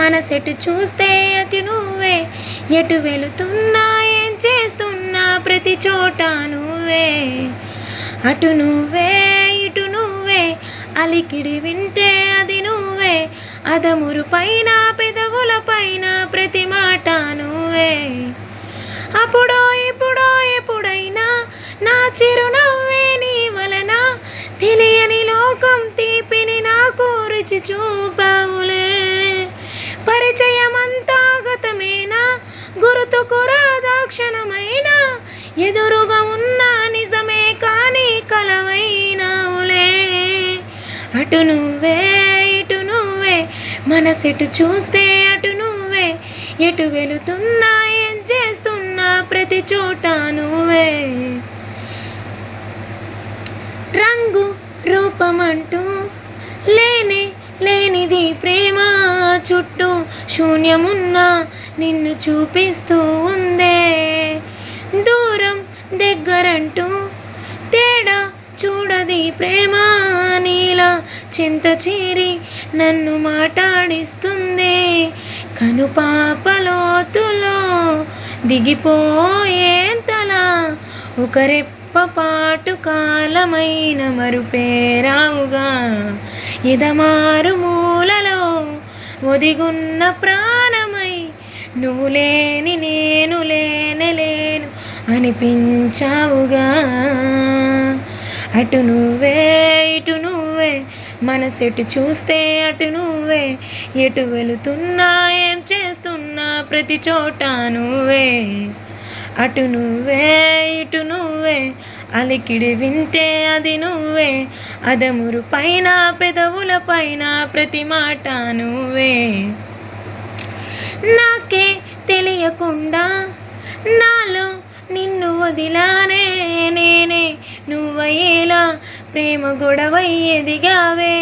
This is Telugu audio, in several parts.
మనసెటు చూస్తే అటు నువ్వే, ఎటు వెళుతున్నా ఏం చేస్తున్నా ప్రతి చోట నువ్వే. అటు నువ్వే ఇటు నువ్వే, అలికిడి వింటే అది నువ్వే, అదమురు పైన పెదవుల పైన ప్రతి మాట నువ్వే. అప్పుడో ఇప్పుడో ఎప్పుడైనా నా చిరునవ్వే నీ వలన, తెలియని లోకం తీపిని నాకు రుచి చూపావులే. పరిచయమంతా గతమేనా, గుర్తుకు రాదా క్షణమైనా, ఎదురుగా ఉన్న నిజమే కానీ కలవైనావులే. అటు నువ్వే ఇటు నువ్వే, మనసెటు చూస్తే అటు నువ్వే, ఎటు వెళుతున్నా ఏం చేస్తున్నా ప్రతి చోట నువ్వే. రంగు రూపమంటూ లేనే లేనిది ప్రేమ, చుట్టూ శూన్యమున్నా నిన్ను చూపిస్తూ ఉందే. దూరం దగ్గరంటూ తేడా చూడది ప్రేమ, నీలా చింత చేరి నన్ను మాట్లాడిస్తుంది. కనుపాపలోతులో దిగిపోయేంతలా, ఒక రెప్పపాటు కాలమైన మరుపేరావుగా, ఎదమారు మూలలో ఒదిగున్న ప్రాణమై, నువ్వు లేని నేను లేను అనిపించావుగా. అటు నువ్వే ఇటు నువ్వే, మనసెటు చూస్తే అటు నువ్వే, ఎటు వెళుతున్నా ఏం చేస్తున్నా ప్రతి చోట నువ్వే. అటు నువ్వే ఇటు నువ్వే, అలికిడి వింటే అది నువ్వే, అదమురు పైన పెదవుల పైన ప్రతి మాట నువ్వే. నాకే తెలియకుండా నాలో నిన్ను వదిలానే, నేనే నువ్వయ్యేలా ప్రేమ గొడవై ఎదిగావే.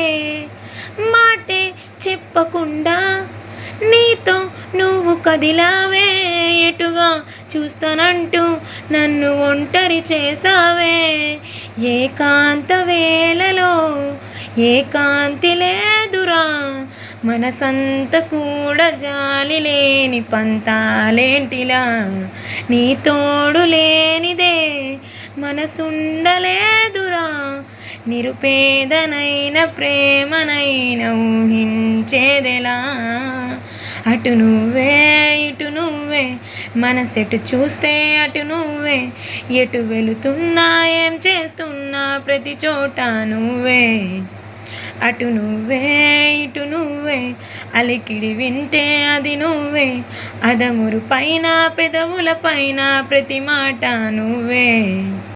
మాటే చెప్పకుండా నీతో నువ్వు కదిలావే, ఎటుగా చూస్తానంటూ నన్ను ఒంటరి చేసావే. ఏకాంత వేళలో ఏకాంతి లేదురా, మనసంత కూడా జాలి లేని పంతాలేంటిలా, నీ తోడు లేనిదే మనసుండలేదురా, నిరుపేదనైన ప్రేమనైన ఊహించేదెలా. అటు నువ్వే ఇటు నువ్వే, మనసెటు చూస్తే అటు నువ్వే, ఎటు వెళుతున్నా ఏం చేస్తున్నా ప్రతి చోట నువ్వే. అటు నువ్వే ఇటు నువ్వే, అలికిడి వింటే అది నువ్వే, అదమురు పైన పెదవుల పైన ప్రతి మాట నువ్వే.